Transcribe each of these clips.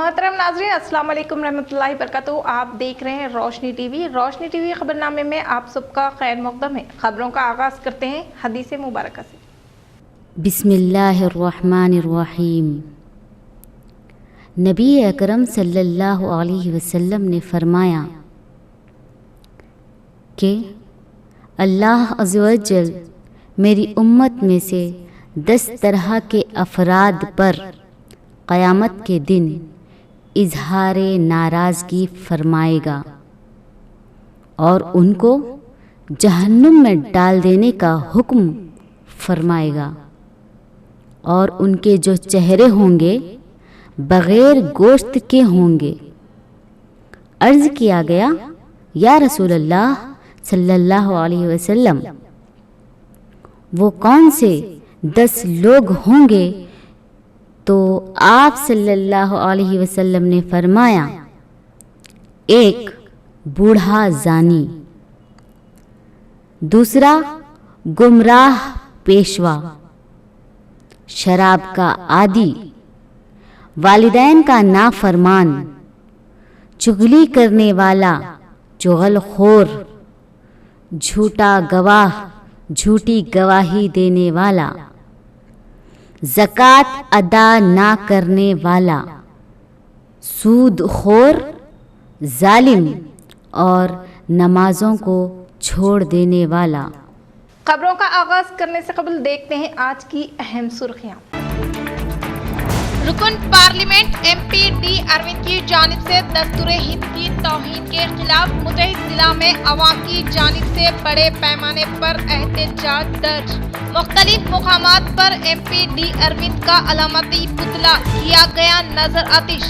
मोहतरम नाज़रीन, अस्सलाम वालेकुम रहमतुल्लाहि बरकातहू। आप देख रहे हैं रोशनी टीवी खबरनामे में आप सबका खैर मक़दम है। खबरों का आगाज़ करते हैं हदीस मुबारक से। बिस्मिल्लाहिर्रहमानिर्रहीम। नबी अकरम सल्लल्लाहु अलैहि वसल्लम ने फरमाया कि अल्लाह अज़्ज़ व जल मेरी उम्मत में से 10 तरह के अफराद पर क़यामत के दिन इजहारे नाराज़गी फरमाएगा और उनको जहन्नुम में डाल देने का हुक्म फरमाएगा, और उनके जो चेहरे होंगे बग़ैर गोश्त के होंगे। अर्ज़ किया गया, या रसूल अल्लाह सल्लल्लाहु अलैहि वसल्लम, वो कौन से 10 लोग होंगे? तो आप सल्लल्लाहु अलैहि वसल्लम ने फरमाया, एक बूढ़ा जानी, दूसरा गुमराह पेशवा, शराब का आदी, वालिदैन का नाफरमान, चुगली करने वाला, चुगलखोर, झूठा गवाह, झूठी गवाही देने वाला, ज़कात अदा ना करने वाला, सूदखोर, जालिम और नमाजों को छोड़ देने वाला। खबरों का आगाज़ करने से कबल देखते हैं आज की अहम सुर्खियाँ। रुकन पार्लियामेंट MP डी अरविंद की जानिब से दस्तूर-ए-हिंद की तौहीन के खिलाफ मुतहिद जिला में अवाम की जानिब से बड़े पैमाने पर एहतजाज दर्ज। मुख्तलिफ मुकामात पर MP डी अरविंद का अलामती पुतला किया गया नजर आतिश।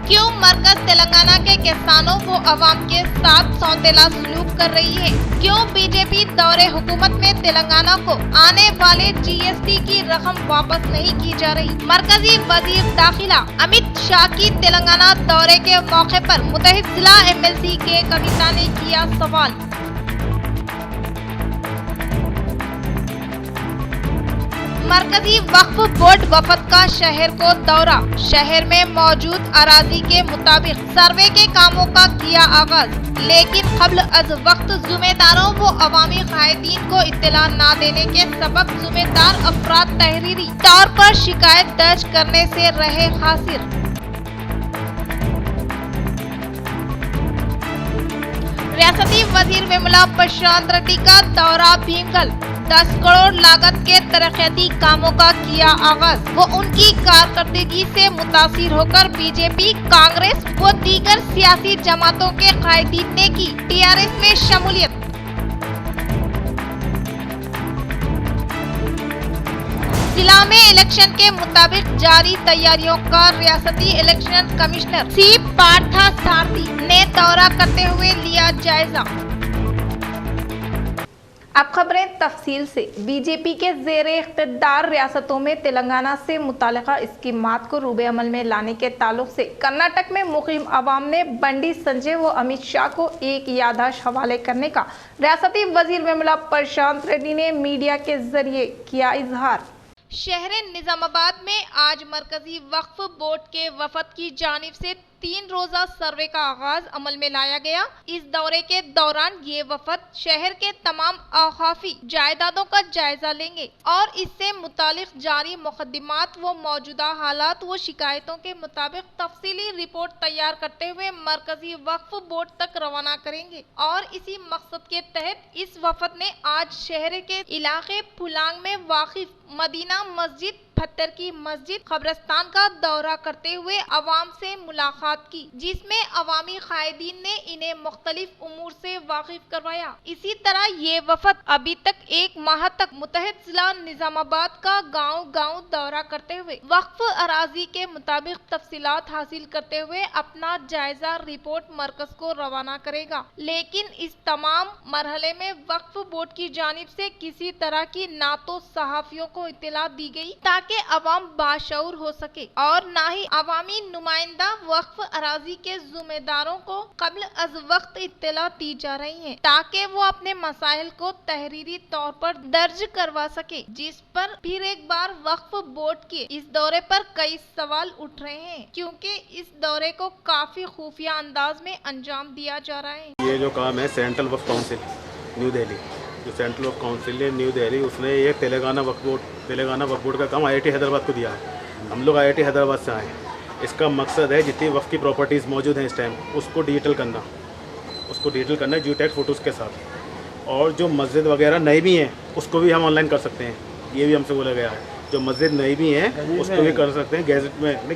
क्यों मरकज तेलंगाना के किसानों व अवाम के साथ सौतेला सलूक कर रही है? क्यों बीजेपी दौरे हुकूमत में तेलंगाना को आने वाले GST की रकम वापस नहीं की जा रही? मरकजी वजीर दाखिला अमित शाह की तेलंगाना दौरे के मौके पर मुतहिद जिला MLC के कविता ने किया सवाल। मरकजी वक्फ बोर्ड वफद का शहर को दौरा। शहर में मौजूद अराजी के मुताबिक सर्वे के कामों का किया आगाज, लेकिन कब्ल अज वक्त जुम्मेदारों व अवामी कायदीन को इत्तला न देने के सबब जुम्मेदार अफराद तहरीरी तौर पर शिकायत दर्ज करने से रहे खासिर। रियासती वजीर विमला प्रशांत रेड्डी का दौरा भीमगल। 10 करोड़ लागत के तरक्याती कामों का किया आगाज। वो उनकी कारकर्दगी से मुतासिर होकर बीजेपी, कांग्रेस व दीगर सियासी जमातों के कायदीन ने की TRS में शमूलियत। जिला में इलेक्शन के मुताबिक जारी तैयारियों का रियासती इलेक्शन कमिश्नर C पार्था सारथी ने दौरा करते हुए लिया जायजा। अब खबरें तफसील से। बीजेपी के ज़ेरे इख्तिदार रियासतों में तेलंगाना से मुतालिका स्कीमात को रूबे अमल में लाने के ताल्लुक से कर्नाटक में मुकीम अवाम ने बंडी संजय व अमित शाह को एक याददाश्त हवाले करने का रियासती वजीर विमला प्रशांत रेड्डी ने मीडिया के जरिए किया इजहार। शहर निजामाबाद में आज मरकजी वक्फ बोर्ड के वफद की जानिब से 3 रोजा सर्वे का आगाज अमल में लाया गया। इस दौरे के दौरान ये वफद शहर के तमाम औकाफी जायदादों का जायजा लेंगे और इससे मुतालिक जारी मुकदमात व मौजूदा हालात व शिकायतों के मुताबिक तफसीली रिपोर्ट तैयार करते हुए मरकजी वक्फ बोर्ड तक रवाना करेंगे। और इसी मकसद के तहत इस वफद ने आज शहर के इलाके फुलांग में वाकिफ मदीना मस्जिद, पत्थर की मस्जिद, कब्रिस्तान का दौरा करते हुए अवाम से मुलाकात की, जिसमें अवामी कायदीन ने इन्हें मुख्तलिफ उमूर से वाकिफ करवाया। इसी तरह ये वफद अभी तक 1 माह तक मुतहिद जिला निजामाबाद का गांव-गांव दौरा करते हुए वक्फ अराजी के मुताबिक तफसीलात हासिल करते हुए अपना जायजा रिपोर्ट मरकज को रवाना करेगा। लेकिन इस तमाम मरहले में वक्फ बोर्ड की जानिब से किसी तरह की ना तो सहाफियों को इत्तला दी गई ताकि ताकि अवाम बाशऊर हो सके और ना ही अवामी नुमाइंदा वक्फ अराजी के जिम्मेदारों को कब्ल अज वक्त इत्तला दी जा रही है ताकि वो अपने मसाइल को तहरीरी तौर पर दर्ज करवा सके, जिस पर फिर एक बार वक्फ बोर्ड के इस दौरे पर कई सवाल उठ रहे हैं क्योंकि इस दौरे को काफी खुफिया अंदाज में अंजाम दिया जा रहा है। ये जो काम है सेंट्रल वक्फ काउंसिल न्यू दिल्ली, जो सेंट्रल वक्फ काउंसिल है न्यू दिल्ली, उसने ये तेलंगाना वक्फ बोर्ड का काम IIT हैदराबाद को दिया है। हम लोग IIT हैदराबाद से आए हैं। इसका मकसद है जितनी वक्फ की प्रॉपर्टीज़ मौजूद हैं इस टाइम उसको डिजिटल करना है GTAG फ़ोटोज़ के साथ। और जो मस्जिद वगैरह नई भी हैं उसको भी हम ऑनलाइन कर सकते हैं, ये भी हमसे बोला गया है। जो मस्जिद नई भी हैं उसको भी कर सकते हैं,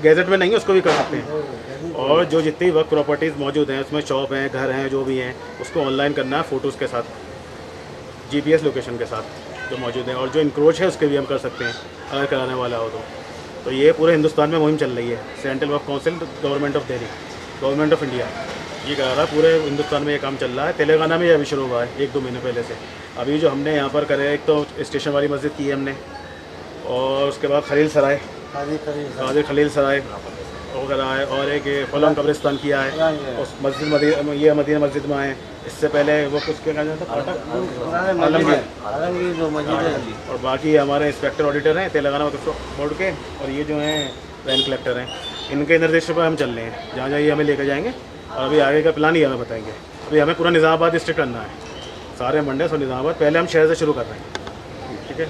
गैजेट में नहीं है उसको भी कर सकते हैं। और जो जितनी वक्फ प्रॉपर्टीज़ मौजूद हैं उसमें शॉप हैं, घर हैं, जो भी हैं उसको ऑनलाइन करना है फ़ोटोज़ के साथ, GPS लोकेशन के साथ जो मौजूद है। और जो इंक्रोच है उसके भी हम कर सकते हैं अगर कराने वाला हो तो ये पूरे हिंदुस्तान में मुहिम चल रही है। Central Waqf council, government of Delhi, government of India ये करा रहा है। पूरे हिंदुस्तान में ये काम चल रहा है। तेलंगाना में ये अभी शुरू हुआ है 1-2 महीने पहले से। अभी जो हमने यहाँ पर करे, एक तो स्टेशन वाली मस्जिद की है हमने, और उसके बाद कादिर खलील सराय वो करा है, और एक फलाम कब्रिस्तान किया है। उस मदीना मस्जिद में आए। इससे पहले वो कुछ क्या कहा जाता है आलमगीर जो मस्जिद है। और बाकी हमारे इंस्पेक्टर ऑडिटर हैं तेलंगाना वक्फ बोर्ड के, और ये जो हैं रैन कलेक्टर हैं, इनके निर्देश पर हम चल रहे हैं। जहाँ ये हमें लेकर जाएंगे और अभी आगे का प्लान ही हमें बताएंगे। अभी हमें पूरा निज़ामाबाद डिस्ट्रिक्ट करना है, सारे मंडे और निज़ामाबाद। पहले हम शहर से शुरू कर रहे हैं, ठीक है।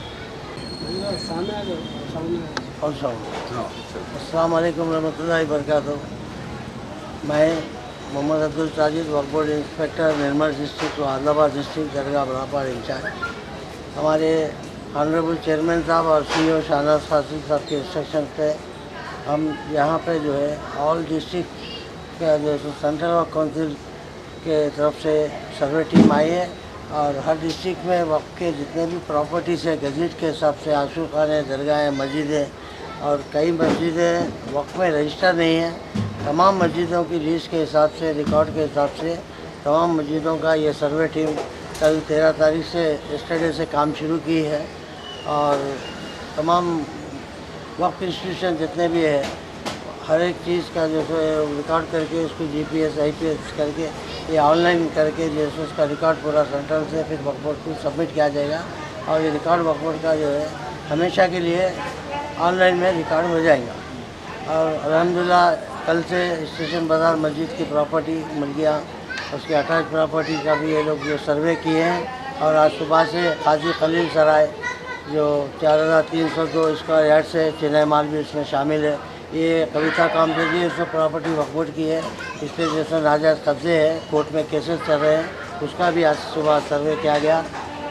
अस्सलाम वालेकुम रहमतुल्लाहि बरकातहू। मैं मोहम्मद अब्दुल साजिद वक्फ बोर्ड इंस्पेक्टर निर्मल डिस्ट्रिक्ट और आदिलाबाद डिस्ट्रिक्ट दरगाह बरापाड़ इंचार्ज। हमारे ऑनरेबल चेयरमैन साहब और CEO शाहनवाज फासिल साहब के इंस्ट्रक्शन पे हम यहाँ पे जो है ऑल डिस्ट्रिक्ट का जो सेंट्रल वक्फ काउंसिल के तरफ से सर्वे टीम आई है, और हर डिस्ट्रिक्ट में वक्फ के जितने भी प्रॉपर्टीज़ है गज़ेट के हिसाब से आशू खाने, दरगाहें, मस्जिदें, और कई मस्जिदें वक्फ में रजिस्टर नहीं हैं। तमाम मस्जिदों की लिस्ट के हिसाब से, रिकॉर्ड के हिसाब से तमाम मस्जिदों का ये सर्वे टीम कल 13 तारीख से यस्टरडे से काम शुरू की है। और तमाम वक्फ इंस्टीट्यूशन जितने भी है हर एक चीज़ का जो है रिकॉर्ड करके उसको GPS IPS करके ये ऑनलाइन करके जैसे उसका रिकॉर्ड पूरा सेंट्रल से फिर वक्फ बोर्ड को सबमिट किया जाएगा। और ये रिकॉर्ड वक्फ बोर्ड का जो है हमेशा के लिए ऑनलाइन में रिकॉर्ड हो जाएगा। और अल्हम्दुलिल्लाह कल से स्टेशन बाज़ार मस्जिद की प्रॉपर्टी मिल गया, उसकी अटैच प्रॉपर्टी का भी ये लोग जो सर्वे किए हैं। और आज सुबह से कादिर खलील सराय जो 4302 स्क्वायर यार्ड से चेन्नई माल भी इसमें शामिल है। ये कविता काम से जी उसमें प्रॉपर्टी वक्फ बोर्ड की है। इस पर जैसे नाजायज़ कब्जे है, कोर्ट में केसेस चल रहे हैं, उसका भी आज सुबह सर्वे किया गया।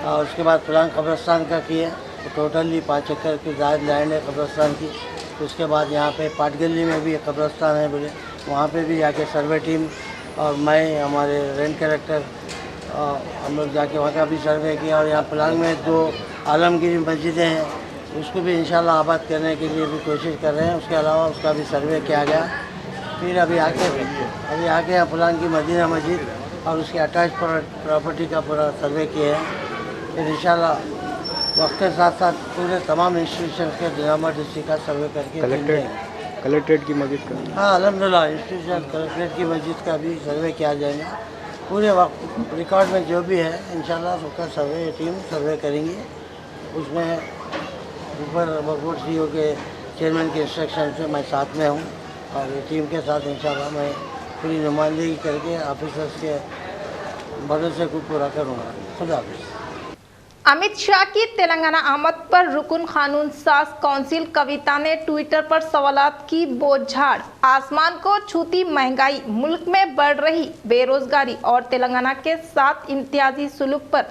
और उसके बाद फलांग कब्रिस्तान का किए, तो टोटली 5 एकड़ की ज़ायद लैंड है कब्रिस्तान की। उसके बाद यहाँ पे पाटगली में भी एक कब्रिस्तान है बोले, वहाँ पे भी जाके सर्वे टीम और मैं हमारे रेंट कलेक्टर हम लोग जाके वहाँ का भी सर्वे किया। और यहाँ पलांग में 2 आलमगीर मस्जिदें हैं, उसको भी इंशाल्लाह आबाद करने के लिए भी कोशिश कर रहे हैं। उसके अलावा उसका भी सर्वे किया गया। फिर अभी आके यहाँ पलांग की मदीना मस्जिद और उसकी अटैच प्रॉपर्टी का पूरा सर्वे किए हैं। फिर इंशाल्लाह वक्त के साथ साथ पूरे तमाम इंस्टीट्यूशन के निज़ामाबाद डिस्ट्रिक्ट का सर्वे करके कलेक्ट्रेट की मस्जिद का, हाँ अल्हम्दुलिल्लाह इंस्टीट्यूशन कलेक्ट्रेट की मस्जिद का भी सर्वे किया जाएगा। पूरे वक्त रिकॉर्ड में जो भी है इंशाल्लाह उसका सर्वे टीम सर्वे करेंगी। उसमें ऊपर वक्फ बोर्ड CEO के चेयरमैन के इंस्ट्रक्शन से मैं साथ में हूँ, और ये टीम के साथ इंशाल्लाह मैं पूरी नुमाइंदगी करके ऑफिसर्स के भरोसे को पूरा करूँगा। खुदा हाफिज़। अमित शाह की तेलंगाना आमद पर रुकन कानून साज काउंसिल कविता ने ट्विटर पर सवालात की बौछार। आसमान को छूती महंगाई, मुल्क में बढ़ रही बेरोजगारी और तेलंगाना के साथ इम्तियाजी सुलूक पर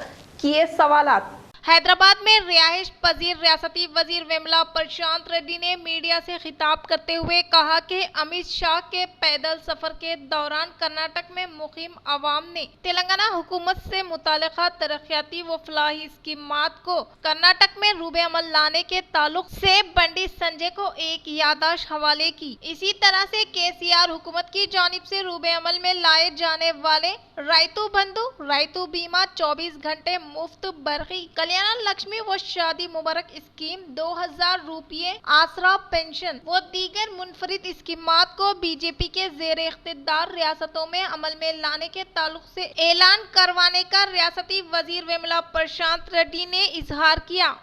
किए सवालात। हैदराबाद में रिहाइश पजीर रियासती वजीर विमला प्रशांत रेड्डी ने मीडिया से खिताब करते हुए कहा कि अमित शाह के पैदल सफर के दौरान कर्नाटक में मुकीम अवाम ने तेलंगाना हुकूमत से मुतालिका तरक्याती व फलाही स्कीमात को कर्नाटक में रूबे अमल लाने के ताल्लुक से बंडी संजय को एक याददाश्त हवाले की। इसी तरह से KCR हुकूमत की जानिब से रूबे अमल में लाए जाने वाले रायतू बंधु, रायतू बीमा, 24 घंटे मुफ्त बरकी, कल्याण लक्ष्मी व शादी मुबारक स्कीम, 2000 रुपये आसरा पेंशन व दीगर मुनफरिद स्कीमात को बीजेपी के ज़ेर इख्तिदार रियासतों में अमल में लाने के ताल्लुक से ऐलान करवाने का रियासती वजीर वेमुला प्रशांत रेड्डी ने इजहार किया।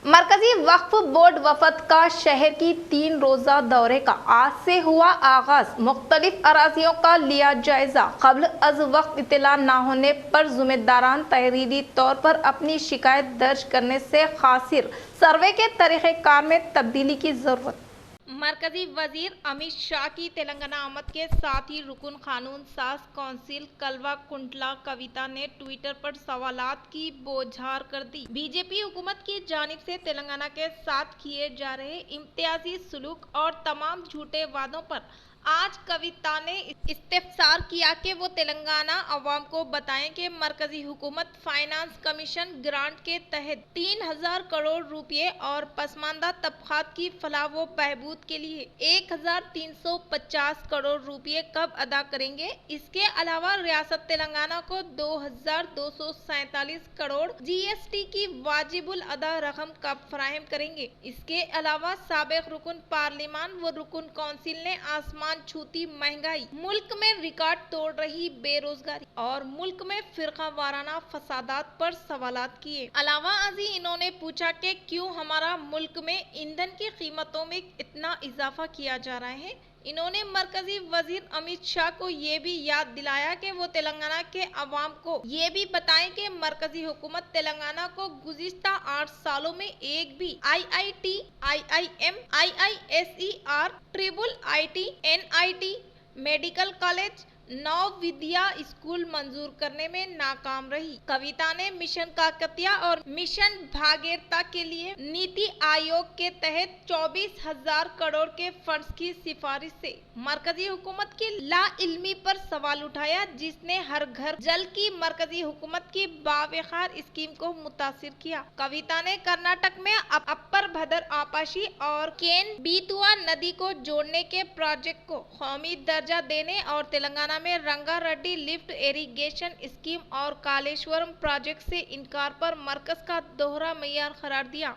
मरकजी वक्फ बोर्ड वफद का शहर की 3 रोजा दौरे का आज से हुआ आगाज। मुख्तलिफ अराजियों का लिया जायजा। कब्ल अज वक्त इत्तला न होने पर जिम्मेदारान तहरीरी तौर पर अपनी शिकायत दर्ज करने से खासिर सर्वे के तरीक़ेकार में तब्दीली की जरूरत। मरकजी वजीर अमित शाह की तेलंगाना आमद के साथ ही रुकन कानून साज कौंसिल कलवा कुंटला कविता ने ट्विटर पर सवालात की बौछार कर दी। बीजेपी हुकूमत की जानिब से तेलंगाना के साथ किए जा रहे इम्तियाजी सुलूक और तमाम झूठे वादों पर आज कविता ने इस्तिफसार किया कि वो तेलंगाना अवाम को बताएं कि मरकजी हुकूमत फाइनेंस कमीशन ग्रांट के तहत 3000 करोड़ रुपए और पसमानदा तबकात की फलाह व बहबूद के लिए 1350 करोड़ रुपए कब अदा करेंगे। इसके अलावा रियासत तेलंगाना को 2247 करोड़ GST की वाजिबुल अदा रकम कब फराहम करेंगे। इसके अलावा साबिक रुकन पार्लिमान व रुकन कौंसिल ने आसमान छूती महंगाई, मुल्क में रिकॉर्ड तोड़ रही बेरोजगारी और मुल्क में फिरका वाराना फसादात पर सवालात किए। अलावा अजी इन्होंने पूछा कि क्यों हमारा मुल्क में ईंधन की कीमतों में इतना इजाफा किया जा रहा है। इन्होंने मरकजी वजीर अमित शाह को ये भी याद दिलाया कि वो तेलंगाना के अवाम को ये भी बताएं कि मरकजी हुकूमत तेलंगाना को गुज़िश्ता 8 सालों में एक भी IIT, IIM, IISER, IIIT, NIT, medical college, 9 विद्या स्कूल मंजूर करने में नाकाम रही। कविता ने मिशन काकतिया और मिशन भागीरथता के लिए नीति आयोग के तहत 24,000 करोड़ के फंड्स की सिफारिश से मरकजी हुकूमत की लाइल्मी पर सवाल उठाया, जिसने हर घर जल की मरकजी हुकूमत की बावखार स्कीम को मुतासिर किया। कविता ने कर्नाटक में अपर भद्र आपाशी और केन बीतुआ नदी को जोड़ने के प्रोजेक्ट को कौमी दर्जा देने और तेलंगाना में रंगारेड्डी लिफ्ट इरिगेशन स्कीम और कालेश्वरम प्रोजेक्ट से इनकार पर मरकज का दोहरा मेयार करार दिया।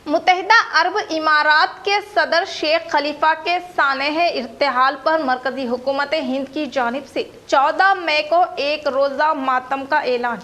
मुत्तहिदा अरब इमारात के सदर शेख खलीफा के सानेह इर्तिहाल पर मरकजी हुकूमत हिंद की जानिब से 14 मई को एक रोजा मातम का ऐलान।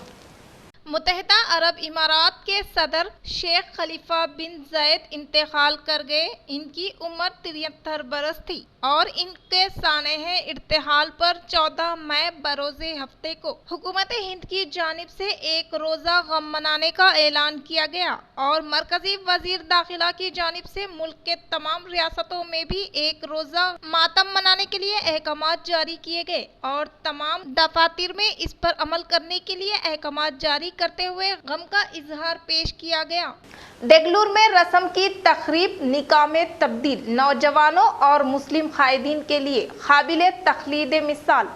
मुत्तहिदा अरब इमारात के सदर शेख खलीफा बिन ज़ैद इंतकाल कर गए। इनकी उम्र 73 बरस थी और इनके सानेह इर्तिहाल पर 14 मई बरोज़े हफ्ते को हुकूमत हिंद की जानिब से एक रोज़ा गम मनाने का ऐलान किया गया और मरकजी वजीर दाखिला की जानिब से मुल्क के तमाम रियासतों में भी एक रोज़ा मातम मनाने के लिए अहकामात जारी किए गए और तमाम दफातर में इस पर अमल करने के लिए अहकामात जारी करते हुए गम का इजहार पेश किया गया। देगलूर में रस्म की तकरीब निकाह में तब्दील, नौजवानों और मुस्लिम कायदीन के लिए काबिल तक़लीद मिसाल।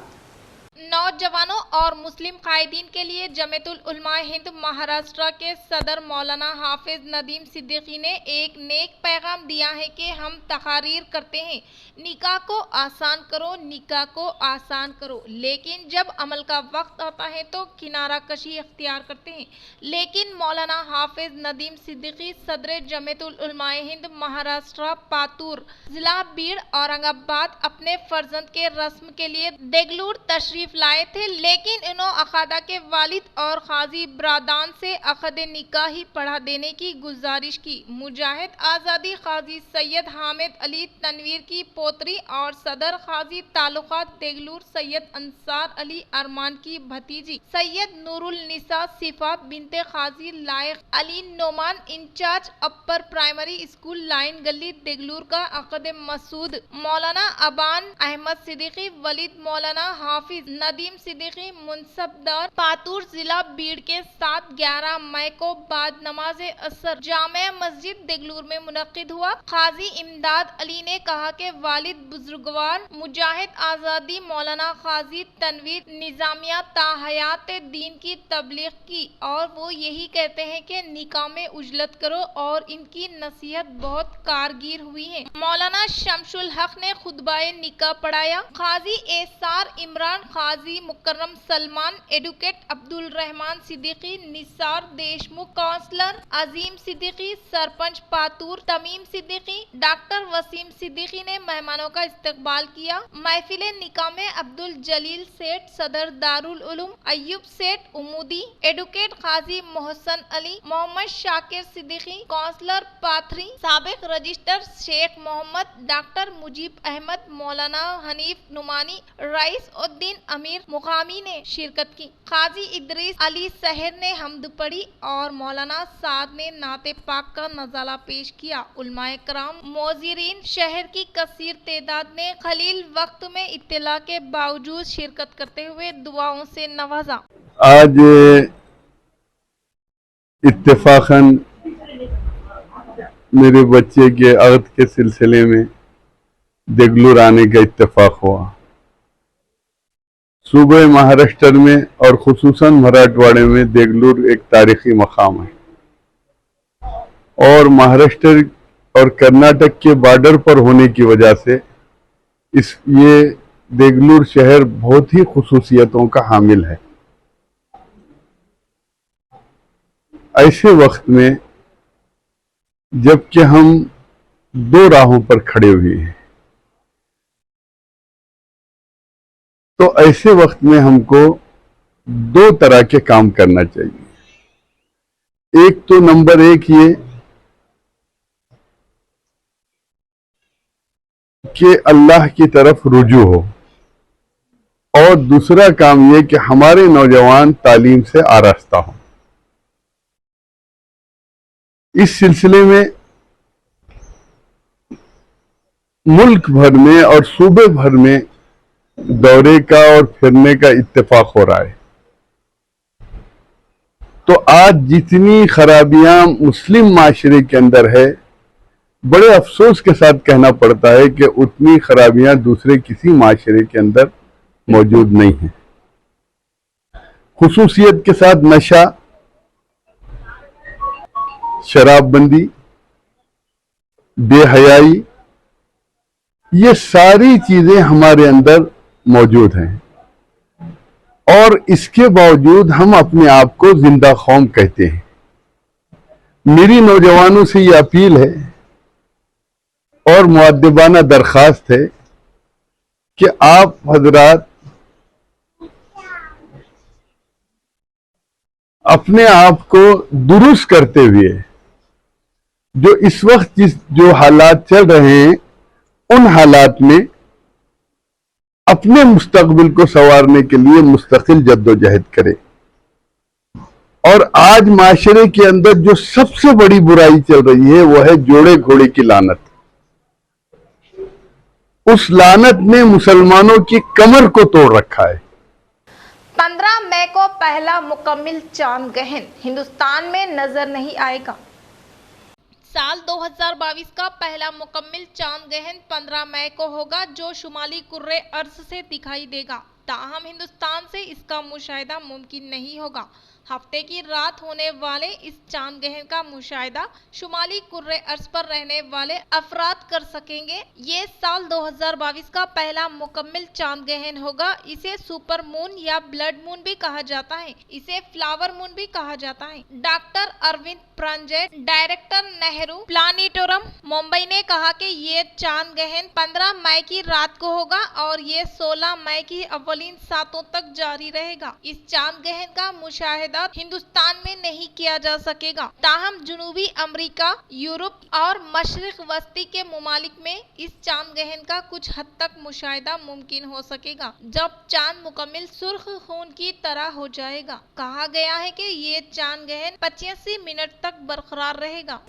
नौजवानों और मुस्लिम कायदीन के लिए जमीयतुल उलमा हिंद महाराष्ट्र के सदर मौलाना हाफिज नदीम सिद्दीकी ने एक नेक पैगाम दिया है कि हम तकारीर करते हैं, निकाह को आसान करो, निकाह को आसान करो, लेकिन जब अमल का वक्त आता है तो किनारा कशी इख्तियार करते हैं। लेकिन मौलाना हाफिज नदीम सिद्दीकी सदर जमीयतुल उलमा हिंद महाराष्ट्र पातूर जिला बीड़ औरंगाबाद अपने फर्जंद के रस्म के लिए देगलूर तशरीफ लाए थे, लेकिन इन्होंने अखादा के वालिद और काजी ब्रादान से अक़द निकाह ही पढ़ा देने की गुजारिश की। मुजाहिद आज़ादी काजी सैयद हामिद अली तनवीर की पोतरी और सदर काजी तालुकात देगलूर सैयद अंसार अली अरमान की भतीजी सैयद नूरुल निसा सिफा बिनते Qazi Layaq Ali Noman in-charge upper primary school line गली देगलूर का अक़द मसूद मौलाना अबान अहमद सिद्दीकी वलीद मौलाना हाफिज नदीम सिद्दीकी मुनसबदार पातूर जिला बीड़ के साथ 11 मई को बाद नमाज असर जामे मस्जिद देगलूर में मुनक्किद हुआ। काजी इमदाद अली ने कहा कि वालिद बुजुर्गवार मुजाहिद आज़ादी मौलाना काजी तनवीर निजामिया ताहयात दीन की तबलीग की और वो यही कहते हैं कि निकाह में उजलत करो और इनकी नसीहत बहुत कारगर हुई है। मौलाना शमसुल हक ने खुतबाए निकाह पढ़ाया। काजी एसार इमरान काजी काजी मुकर्रम सलमान, एडवोकेट अब्दुल रहमान सिद्दीकी, निसार देशमुख, काउंसलर अजीम सिद्दीकी, सरपंच पातूर तमीम सिद्दीकी, डॉक्टर वसीम सिद्दीकी ने मेहमानों का इस्तकबाल किया। महफिले निकाह में अब्दुल जलील सेठ, सदर दारुल उलूम अय्यूब सेठ उमूदी, एडवोकेट काजी मोहसन अली, मोहम्मद शाकिर सिद्दीकी, काउंसलर पाथरी, साबिक रजिस्टर शेख मोहम्मद, डॉक्टर मुजीब अहमद, मौलाना हनीफ नुमानी, रईस उद्दीन अमीर मुकामी ने शिरकत की। काजी इदरीस अली सहर ने हम्द पढ़ी और मौलाना साद ने नाते पाक का नज़ारा पेश किया। उलमाए कराम मोज़िरीन शहर की कसीर तादाद ने खलील वक्त में इत्तिला के बावजूद शिरकत करते हुए दुआओं से नवाजा। आज इत्तेफाकन मेरे बच्चे के अक़द के सिलसिले में देगलूर आने का इत्तेफाक हुआ। सूबे महाराष्ट्र में और खुसूसन मराठवाड़े में देगलूर एक तारीखी मकाम है और महाराष्ट्र और कर्नाटक के बॉर्डर पर होने की वजह से ये देगलूर शहर बहुत ही खुसूसियतों का हामिल है। ऐसे वक्त में जबकि हम दो राहों पर खड़े हुए हैं, तो ऐसे वक्त में हमको दो तरह के काम करना चाहिए। एक तो नंबर एक ये कि अल्लाह की तरफ रुजू हो और दूसरा काम ये कि हमारे नौजवान तालीम से आरास्ता हो। इस सिलसिले में मुल्क भर में और सूबे भर में दौरे का और फिरने का इत्तेफाक हो रहा है। तो आज जितनी खराबियां मुस्लिम माशरे के अंदर है, बड़े अफसोस के साथ कहना पड़ता है कि उतनी खराबियां दूसरे किसी माशरे के अंदर मौजूद नहीं है। खुसूसियत के साथ नशा, शराबबंदी, बेहयाई, ये सारी चीजें हमारे अंदर मौजूद हैं और इसके बावजूद हम अपने आप को जिंदा कौम कहते हैं। मेरी नौजवानों से ये अपील है और मुअद्दिबाना दरख्वास्त है कि आप हजरात अपने आप को दुरुस्त करते हुए जो इस वक्त जो हालात चल रहे हैं, उन हालात में अपने मुस्तकबिल को संवारने के लिए मुस्तकिल जद्दोजहद करे। और आज माशरे के अंदर जो सबसे बड़ी बुराई चल रही है वो है जोड़े घोड़े की लानत। उस लानत ने मुसलमानों की कमर को तोड़ रखा है। 15 मई को पहला मुकम्मिल चांद ग्रहण हिंदुस्तान में नजर नहीं आएगा। साल 2022 का पहला मुकम्मिल चांद ग्रहण 15 मई को होगा, जो शुमाली कुर्रे अर्ज से दिखाई देगा। ताहम हिंदुस्तान से इसका मुशाहिदा मुमकिन नहीं होगा। हफ्ते की रात होने वाले इस चांद ग्रहण का मुशाहिदा शुमाली कुर्रे अर्ज पर रहने वाले अफराद कर सकेंगे। ये साल 2022 का पहला मुकम्मिल चांद ग्रहण होगा। इसे सुपर मून या ब्लड मून भी कहा जाता है। इसे फ्लावर मून भी कहा जाता है। डॉक्टर अरविंद प्रांजय, डायरेक्टर नेहरू प्लानिटोरम, मुंबई ने कहा कि ये चांद ग्रहण 15 मई की रात को होगा और ये 16 मई की अव्वलीन सातों तक जारी रहेगा। इस चांद ग्रहण का मुशाहिदा हिंदुस्तान में नहीं किया जा सकेगा। ताहम जनूबी अमेरिका, यूरोप और मशरिक वस्ती के मुमालिक में इस चांद ग्रहण का कुछ हद तक मुशाहिदा मुमकिन हो सकेगा, जब चांद मुकम्मिल सुर्ख खून की तरह हो जाएगा। कहा गया है कि ये चांद ग्रहण 85 मिनट तक बरकरार रहेगा।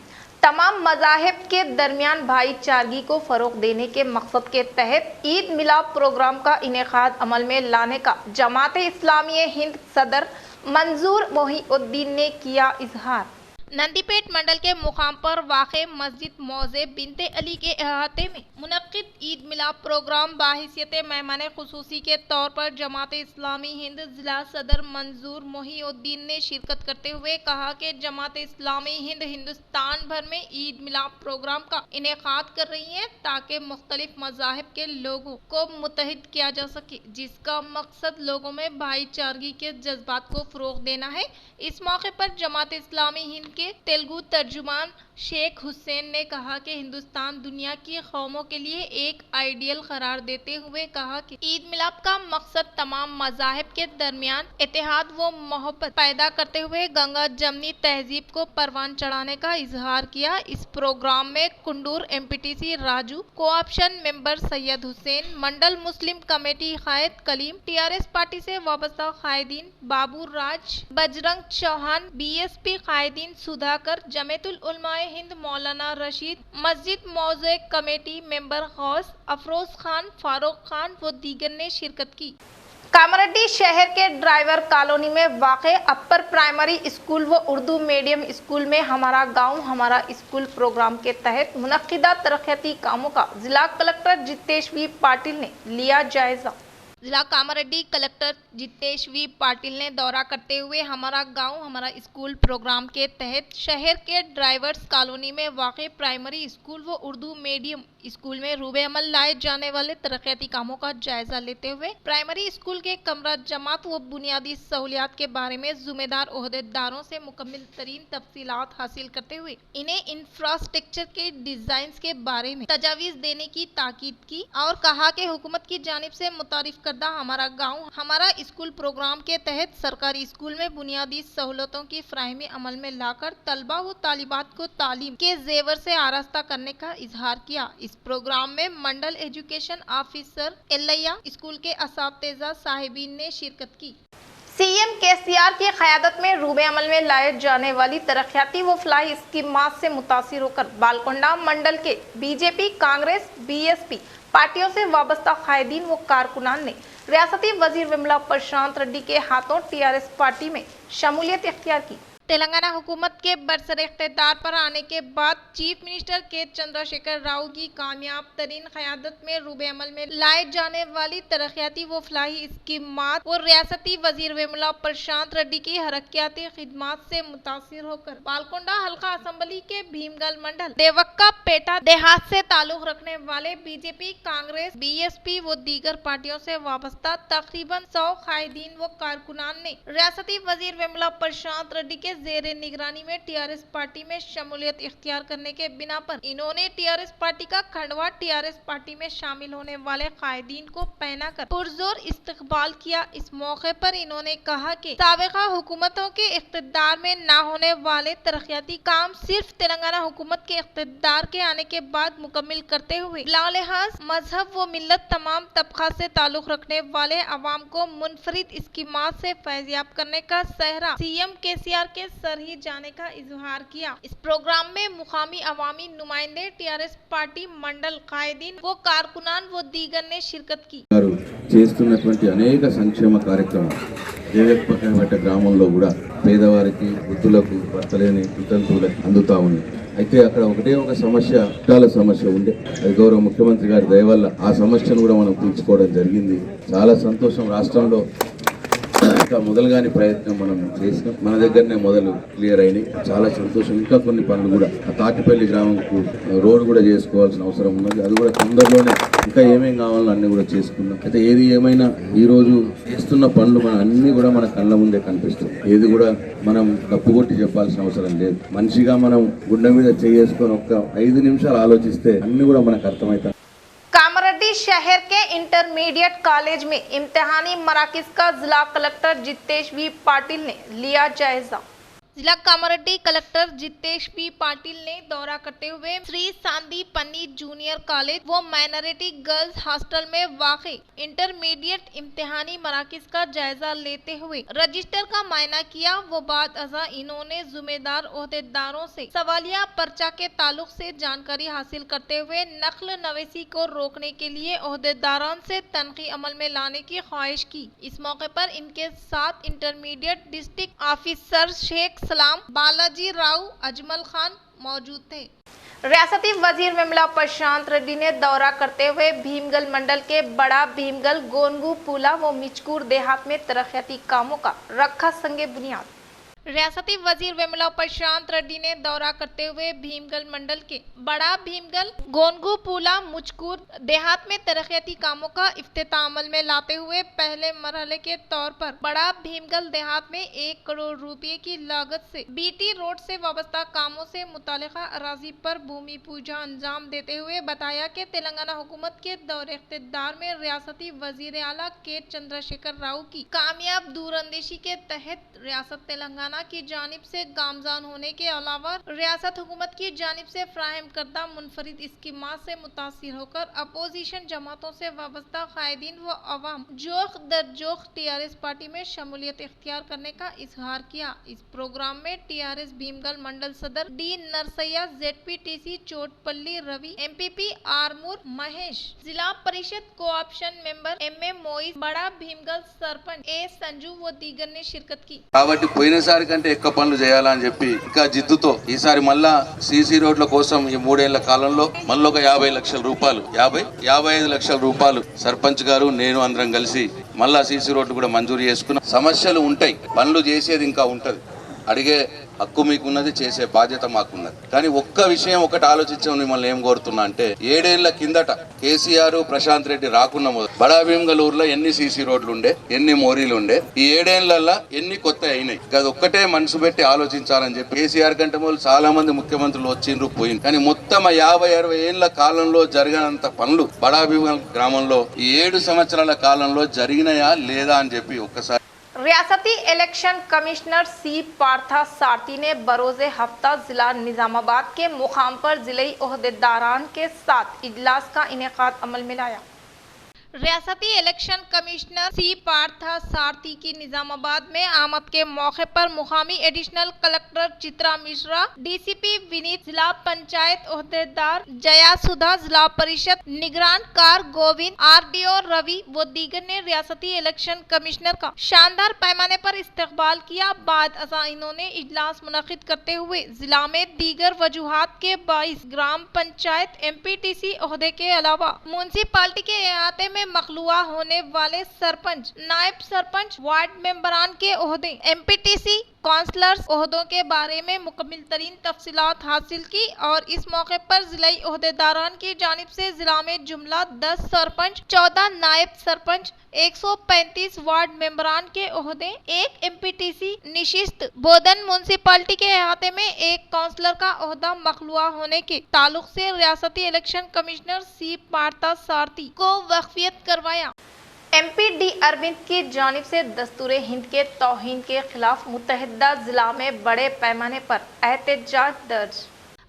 तमाम मज़ाहिब के दरमियान भाईचारगी को फ़रोग़ देने के मकसद के तहत ईद मिलाद प्रोग्राम का इनेकाद अमल में लाने का जमात इस्लामी हिंद सदर मंजूर मोहीउद्दीन ने किया इजहार। नंदीपेट मंडल के मुकाम पर वाक़े मस्जिद मौज़े बिनते अली के अहाते में मुनक्किद ईद मिलाद प्रोग्राम बाहिसियत मेहमान खुसूसी के तौर पर जमात इस्लामी हिंद जिला सदर मंजूर मोहिउद्दीन ने शिरकत करते हुए कहा कि जमात इस्लामी हिंद हिंदुस्तान भर में ईद मिलाद प्रोग्राम का इनेकाद कर रही है ताकि मुख्तलिफ मज़ाहिब के लोगों को मुत्तहिद किया जा सके, जिसका मकसद लोगों में भाईचारगी के जज्बात को फ़रोग़ देना है। इस मौके पर जमात इस्लामी हिंद के तेलुगु तर्जुमान शेख हुसैन ने कहा कि हिंदुस्तान दुनिया की कौमों के लिए एक आइडियल करार देते हुए कहा कि ईद मिलाद का मकसद तमाम मज़ाहिब के दरमियान इत्तेहाद व मोहब्बत पैदा करते हुए गंगा जमनी तहजीब को परवान चढ़ाने का इजहार किया। इस प्रोग्राम में Kundur MPTC Raju, co-option member Syed Hussain, mandal मुस्लिम कमेटी कायद कलीम, टीआरएस पार्टी से वाबस्ता कायदीन बाबू राज, बजरंग चौहान, बीएसपी कायदीन सुधाकर, जमीयतुल उलमाए हिंद मौलाना रशीद, मस्जिद मौज़े कमेटी मेंबर गौस, अफरोज खान, फारूक खान व दीगर ने शिरकत की। कामारेड्डी शहर के ड्राइवर कॉलोनी में वाक़े अपर प्राइमरी स्कूल व उर्दू मीडियम स्कूल में हमारा गांव हमारा स्कूल प्रोग्राम के तहत मुनक्किदा तरक्याती कामों का जिला कलेक्टर जितेश वी पाटिल ने लिया जायजा। जिला कामारेड्डी कलेक्टर जितेश वी पाटिल ने दौरा करते हुए हमारा गांव हमारा स्कूल प्रोग्राम के तहत शहर के ड्राइवर्स कॉलोनी में वाक़े प्राइमरी स्कूल व उर्दू मीडियम स्कूल में रूबे अमल लाए जाने वाले तरक्याती कामों का जायजा लेते हुए प्राइमरी स्कूल के कमरा जमात व बुनियादी सहूलियात के बारे में जिम्मेदार ओहदेदारों से मुकम्मल तरीन तफसीलात हासिल करते हुए इन्हें इंफ्रास्ट्रक्चर के डिजाइन के बारे में तजावीज़ देने की ताकीद की और कहा कि हुकूमत की जानिब से मुतारिफ करदा हमारा गाँव हमारा स्कूल प्रोग्राम के तहत सरकारी स्कूल में बुनियादी सहूलतों की फ्राहमी अमल में लाकर तलबा व तालिबात को तालीम के जेवर से आरास्ता करने का इजहार किया। इस प्रोग्राम में मंडल एजुकेशन ऑफिसर एलैया, स्कूल के असातिज़ा साहिबीन ने शिरकत की। सीएम केसीआर की क़यादत में रूबे अमल में लाए जाने वाली तरक्याती व फलाही स्कीमात से मुतासिर होकर बालकोंडा मंडल के बीजेपी, कांग्रेस, बीएसपी पार्टियों से वाबस्ता कायदीन व कारकुनान ने रियासती वजीर विमला प्रशांत रेड्डी के हाथों टीआरएस पार्टी में शमूलियत इख्तियार की। तेलंगाना हुकूमत के बरसर इख्तियार पर आने के बाद चीफ मिनिस्टर के चंद्रशेखर राव की कामयाब तरीन क़यादत में रूबे अमल में लाए जाने वाली तरक्याती व फलाही स्कीमात और रियासती वजीर विमला प्रशांत रेड्डी की हरकियाती खिदमात से मुतासिर होकर बालकोंडा हल्का असम्बली के भीमगल मंडल देवक्का पेटा देहात से ताल्लुक रखने वाले बीजेपी, कांग्रेस, बीएसपी व दीगर पार्टियों से वाबस्ता तकरीबन 100 कायदीन व कारकुनान ने रियासती वजीर विमला प्रशांत रेड्डी के ज़ेरे निगरानी में टीआरएस पार्टी में शमूलियत इख्तियार करने के बिना पर इन्होंने टीआरएस पार्टी का खंडवा टीआरएस पार्टी में शामिल होने वाले कायदीन को पहनाकर पुरजोर इस्तकबाल किया। इस मौके पर इन्होंने कहा कि साबिका हुकूमतों के इख्तियार में न होने वाले तरक्याती काम सिर्फ तेलंगाना हुकूमत के इख्तियार के आने के बाद मुकम्मिल करते हुए लालिहाज मजहब व मिल्लत तमाम तबका से ताल्लुक रखने वाले अवाम को मुनफरिद स्कीमात से फैज़याब करने का सहरा सीएम केसीआर के सर ही जाने का इजहार किया। इस प्रोग्राम में मुकामी अवामी नुमाइंदे, टीआरएस पार्टी मंडल कायदीन व कारकुनान व दीगर ने शिरकत की। చేస్తున్నటువంటి అనేక సంక్షేమ కార్యక్రమాలు దేవపక్కనపేట గ్రామంలో కూడా పేదవారికి, వృద్ధులకు, భర్తలేని వితంతువులకు అందుతా ఉన్నాయి. అయితే అక్కడ ఒకటే ఒక సమస్య, చుట్టాల సమస్య ఉండే. అది గౌరవ ముఖ్యమంత్రి గారి దయ వల్ల ఆ సమస్యను కూడా మనం తీర్చుకోవడం జరిగింది. చాలా సంతోషం. రాష్ట్రంలో ఇంకా మొదలుగాని ప్రయత్నం మనం చేసినాం. మన దగ్గరనే మొదలు క్లియర్ అయినాయి. చాలా సంతోషం. ఇంకా కొన్ని పనులు కూడా ఆ తాటిపల్లి గ్రామంకు రోడ్ కూడా చేసుకోవాల్సిన అవసరం ఉన్నది. అది కూడా తొందరలోనే ఇంకా ఏమేం కావాలో అన్ని కూడా చేసుకున్నాం. అయితే ఏది ఏమైనా ఈ రోజు చేస్తున్న పనులు మన అన్ని కూడా మన కళ్ళ ముందే కనిపిస్తుంది. ఏది కూడా మనం తప్పుకొట్టి చెప్పాల్సిన అవసరం లేదు. మనిషిగా మనం గుండె మీద చేసుకొని ఒక్క 5 నిమిషాలు ఆలోచిస్తే అన్ని కూడా మనకు అర్థమవుతాయి. कामारेड्डी शहर के इंटरमीडिएट कॉलेज में इम्तिहानी मराकिज का जिला कलेक्टर जितेश वी पाटिल ने लिया जायजा। जिला कामारेड्डी कलेक्टर जितेश पी पाटिल ने दौरा करते हुए श्री सांदी पन्नी जूनियर कॉलेज व माइनॉरिटी गर्ल्स हॉस्टल में वाक़ई इंटरमीडिएट इम्तिहानी मराकिज का जायजा लेते हुए रजिस्टर का मायना किया। वो बाद अज़ा इन्होंने जिम्मेदार ओहदेदारों से सवालिया पर्चा के ताल्लुक से जानकारी हासिल करते हुए नक्ल नवेसी को रोकने के लिए ओहदेदारों से तनक़ी अमल में लाने की ख्वाहिश की। इस मौके पर इनके साथ इंटरमीडिएट डिस्ट्रिक्ट ऑफिसर शेख सलाम, बालाजी राव, अजमल खान मौजूद थे। रियासती वजीर विमला प्रशांत रेड्डी ने दौरा करते हुए भीमगल मंडल के बड़ा भीमगल, गोनगू, पुला व मिचकूर देहात में तरक्याती कामों का रखा संगे बुनियाद। रियासती वजीर विमला प्रशांत रेड्डी ने दौरा करते हुए भीमगल मंडल के बड़ा भीमगल, गोनगू, पुला, मुचकूर देहात में तरक्याती कामों का इफ्तिताह अमल में लाते हुए पहले मरहले के तौर पर बड़ा भीमगल देहात में 1 करोड़ रुपए की लागत से बीटी रोड से वाबस्ता कामों से मुतालिका अराजी पर भूमि पूजा अंजाम देते हुए बताया कि तेलंगाना हुकूमत के दौरे इख्तियार में रियासती वजीर आला के चंद्रशेखर राव की कामयाब दूरअंदेशी के तहत रियासत तेलंगाना की जानिब से गामजान होने के अलावा रियासत हुकूमत की जानिब से फ्राहम करदा मुनफरिद स्कीमात से मुतासिर होकर अपोजिशन जमातों से वाबस्ता कायदीन व अवाम जोख दर जोख टीआरएस पार्टी में शमूलियत इख्तियार करने का इजहार किया। इस प्रोग्राम में टीआरएस भीमगल मंडल सदर D Narsaiah, ZPTC Chotpalli Ravi, MPP Armoor Mahesh, जिला परिषद कोऑप्शन मेंबर एमए मोइस, बड़ा भीमगल सरपंच ए संजू व दीगर ने शिरकत की। కాబట్టి పోయినసారి కంటే ఎక్కువ పనులు చేయాలని చెప్పి ఇంకా జిద్దుతో ఈసారి మళ్ళా సీసీ రోడ్ల కోసం ఈ 3 ఏళ్ల కాలంలో మళ్ళీ ఒక 50 లక్షల రూపాయలు 55 లక్షల రూపాయలు సర్పంచ్ గారు నేను అందరం కలిసి మళ్ళా సీసీ రోడ్లు కూడా మంజూరు చేసుకున్నాం। సమస్యలు ఉంటాయి, పనులు చేసేది ఇంకా ఉంటది, అడిగే హక్కు మీకున్నది, చేసే బాధ్యత మాకున్నది। కానీ ఒక్క విషయం ఒకటి ఆలోచించాం, మిమ్మల్ని ఏం కోరుతున్నా అంటే 7 ఏళ్ల కిందట కేసీఆర్ ప్రశాంత్ రెడ్డి రాకున్న మొదలు బడా భీమగలూరులో ఎన్ని సీసీ రోడ్లు ఉండే, ఎన్ని మోరీలు ఉండే, ఈ 7 ఏళ్లలో ఎన్ని కొత్త అయినాయి, అది ఒక్కటే మనసు పెట్టి ఆలోచించాలని చెప్పి కేసీఆర్ కంటే మొదలు చాలా మంది ముఖ్యమంత్రులు వచ్చిండ్రు పోయింది, కానీ మొత్తం 50-60 ఏళ్ల కాలంలో జరిగినంత పనులు బడా భీమగల్ గ్రామంలో ఈ 7 సంవత్సరాల కాలంలో జరిగినాయా లేదా అని చెప్పి ఒక్కసారి। रियासती इलेक्शन कमिश्नर सी पार्था सारथी ने बरोज़े हफ्ता जिला निजामाबाद के मुकाम पर जिले ओहदेदारान के साथ इजलास का इनेकाद अमल में लाया। रियासती इलेक्शन कमिश्नर सी पार्था सारथी की निजामाबाद में आमद के मौके पर मुकामी additional collector Chitra Mishra, DCP Vineet, जिला पंचायत ओहदेदार जया सुधा, जिला परिषद निगरान कार गोविंद, आरडीओ रवि व दीगर ने रियासती इलेक्शन कमिश्नर का शानदार पैमाने पर इस्तकबाल किया। बाद अज़ा इन्होंने इजलास मुनक़िद करते हुए जिला में दीगर वजूहात के बाइस ग्राम पंचायत एमपीटीसी ओहदे के अलावा म्यूनसिपालिटी के अहाते में मखलूआ होने वाले सरपंच, नायब सरपंच, वार्ड मेंबरान के ओहदे, एमपीटीसी काउंसलर्स ओहदों के बारे में मुकम्मल तरीन तफसीलात हासिल की और इस मौके पर जिलाई ओहदेदारान की जानिब से जिला में जुमला 10 सरपंच, 14 नायब सरपंच, 135 वार्ड मेंबरान के ओहदे, 1 एमपीटीसी निशिस्त, बोधन म्यूनसिपालिटी के अहाते में 1 काउंसलर का ओहदा मखलूआ होने के ताल्लुक से रियासती इलेक्शन कमिश्नर सी पार्था सारथी को वक्फियत करवाया। एमपी डी अरविंद की जानिब से दस्तूर हिंद के तौहीन के खिलाफ मुतहदा जिला में बड़े पैमाने पर एहतजाज दर्ज।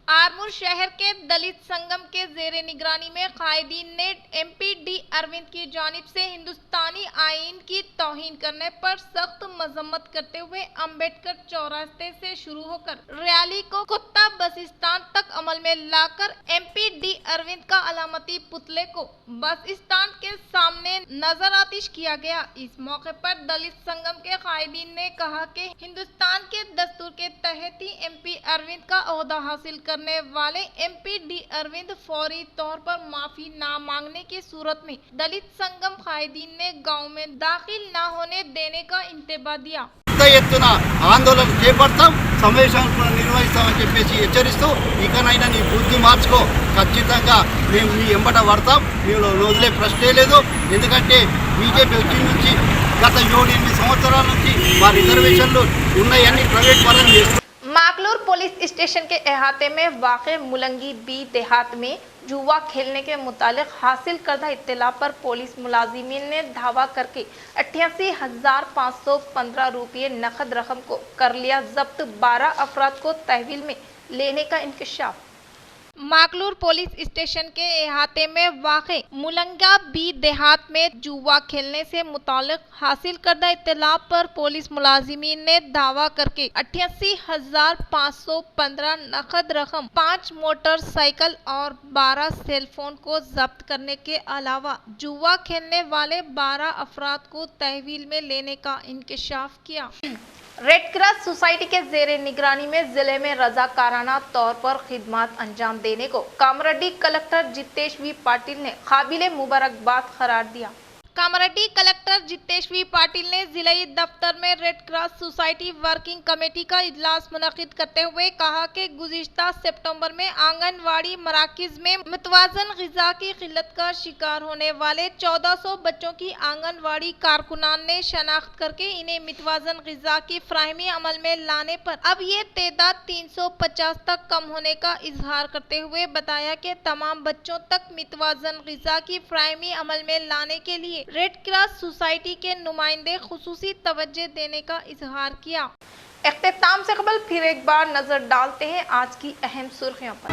आरमूर शहर के दलित संगम के जेरे निगरानी में कायदीन ने एमपी डी अरविंद की जानिब से हिंदुस्तानी आईन की तौहीन करने पर सख्त मजम्मत करते हुए अम्बेडकर चौरास्ते से शुरू होकर रैली को कुत्ता बस स्टैंड तक अमल में लाकर एमपी डी अरविंद का अलामती पुतले को बस स्टैंड के सामने नजर आतिश किया गया। इस मौके पर दलित संगम के कायदीन ने कहा कि हिंदुस्तान के दस्तूर के तहत ही एमपी अरविंद का ओहदा हासिल करने वाले एमपी डी अरविंद फौरी तौर पर माफी ना मांगने की सूरत में दलित संगम कायदीन ने गांव में दाखिल ना होने देने का इंतबा दिया। ఎత్తున ఆందోళన చేపడతాం, సమావేశాలను నిర్వహిస్తామని చెప్పేసి హెచ్చరిస్తూ ఇకనైనా నీ బుద్ధి మార్చుకో, ఖచ్చితంగా మేము మీ ఎంబట పడతాం, మీరు వదిలే ప్రశ్నే లేదు। ఎందుకంటే బీజేపీ వచ్చి నుంచి గత 7-8 సంవత్సరాల నుంచి మా రిజర్వేషన్లు ఉన్నాయని ప్రైవేట్ పరం చేస్తారు। माकलूर पुलिस स्टेशन के अहाते में वाक़े मुलंगी बी देहात में जुआ खेलने के मुतालिक हासिल करदा इत्तला पर पुलिस मुलाजिमीन ने धावा करके 88,515 रुपये नकद रकम को कर लिया जब्त। 12 अफराद को तहवील में लेने का इंकशाफ। माकलूर पुलिस स्टेशन के अहाते में वाक़े मुलंगा बी देहात में जुआ खेलने से मुतालिक हासिल करदा इत्तला पर पुलिस मुलाजिमीन ने दावा करके 88,515 नकद रकम, 5 मोटरसाइकिल और 12 सेलफोन को जब्त करने के अलावा जुआ खेलने वाले 12 अफराद को तहवील में लेने का इंकशाफ किया। रेड क्रॉस सोसाइटी के जेर निगरानी में जिले में रजाकाराना तौर पर खिदमत अंजाम देने को कामरेड्डी कलेक्टर जितेश वी पाटिल ने काबिले मुबारकबाद करार दिया। कामारेड्डी कलेक्टर जितेश वी पाटिल ने जिले दफ्तर में red cross society working committee का इजलास मुनक्किद करते हुए कहा कि गुज़िश्ता सितंबर में आंगनवाड़ी मराकिज में मुतवाज़न ग़िज़ा की किल्लत का शिकार होने वाले 1400 बच्चों की आंगनवाड़ी कारकुनान ने शनाख्त करके इन्हें मुतवाज़न ग़िज़ा की फ्राहमी अमल में लाने पर अब ये तादाद 350 तक कम होने का इजहार करते हुए बताया कि तमाम बच्चों तक मुतवाज़न ग़िज़ा की फ्राहमी अमल में लाने के लिए रेड क्रॉस सोसाइटी के नुमाइंदे खुसूसी तवज्जो देने का इजहार किया। इख्तिताम से कबल फिर एक बार नजर डालते हैं आज की अहम सुर्खियों पर।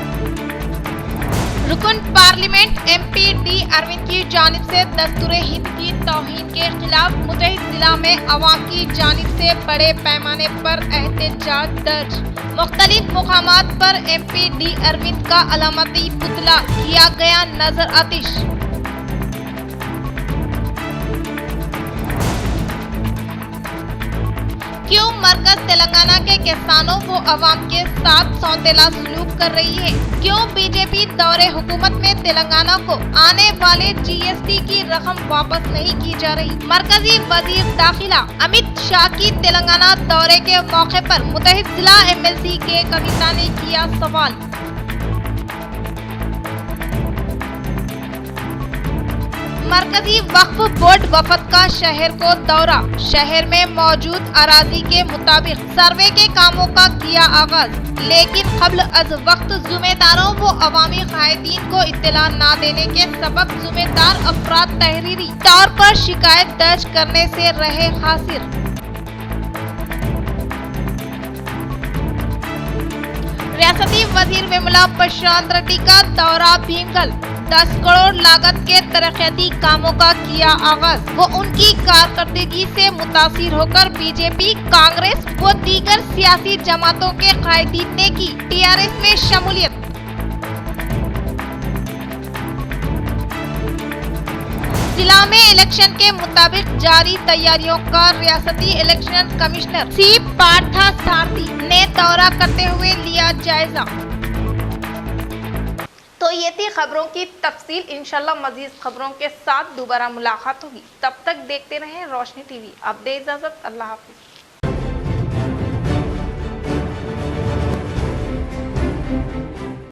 रुकन पार्लियामेंट MP डी अरविंद की जानिब से दस्तूरे हिंद की तौहीन के खिलाफ मुतहिद जिला में अवाम की जानिब से बड़े पैमाने पर एहतजाज दर्ज। मुख्तलिफ मुकामात पर MP डी अरविंद का अलामती पुतला किया गया नजर आतिश। क्यों मरकज तेलंगाना के किसानों व अवाम के साथ सौतेला सलूक कर रही है? क्यों बीजेपी दौरे हुकूमत में तेलंगाना को आने वाले GST की रकम वापस नहीं की जा रही? मरकजी वजीर दाखिला अमित शाह की तेलंगाना दौरे के मौके पर मुतहिद जिला MLC के कविता ने किया सवाल। मरकजी वक्फ बोर्ड वफद का शहर को दौरा। शहर में मौजूद अराजी के मुताबिक सर्वे के कामों का किया आगाज, लेकिन कब्ल अज वक्त जुम्मेदारों व अवामी कायदीन को इत्तला न देने के सबब जुम्मेदार अफराद तहरीरी तौर पर शिकायत दर्ज करने से रहे खासिर। रियासती वजीर विमला प्रशांत रेड्डी का दौरा भीमगल। 10 करोड़ लागत के तरक्याती कामों का किया आगाज। वो उनकी कारकर्दगी से मुतासिर होकर बीजेपी, कांग्रेस व दीगर सियासी जमातों के कायदीन ने की TRS में शमूलियत। जिला में इलेक्शन के मुताबिक जारी तैयारियों का रियासती इलेक्शन कमिश्नर C पार्था सारथी ने दौरा करते हुए लिया जायजा। तो ये थी खबरों की तफसील। इंशाल्लाह मजीद खबरों के साथ दोबारा मुलाकात होगी। तब तक देखते रहें रोशनी TV। अब दे इजाजत, अल्लाह हाफिज।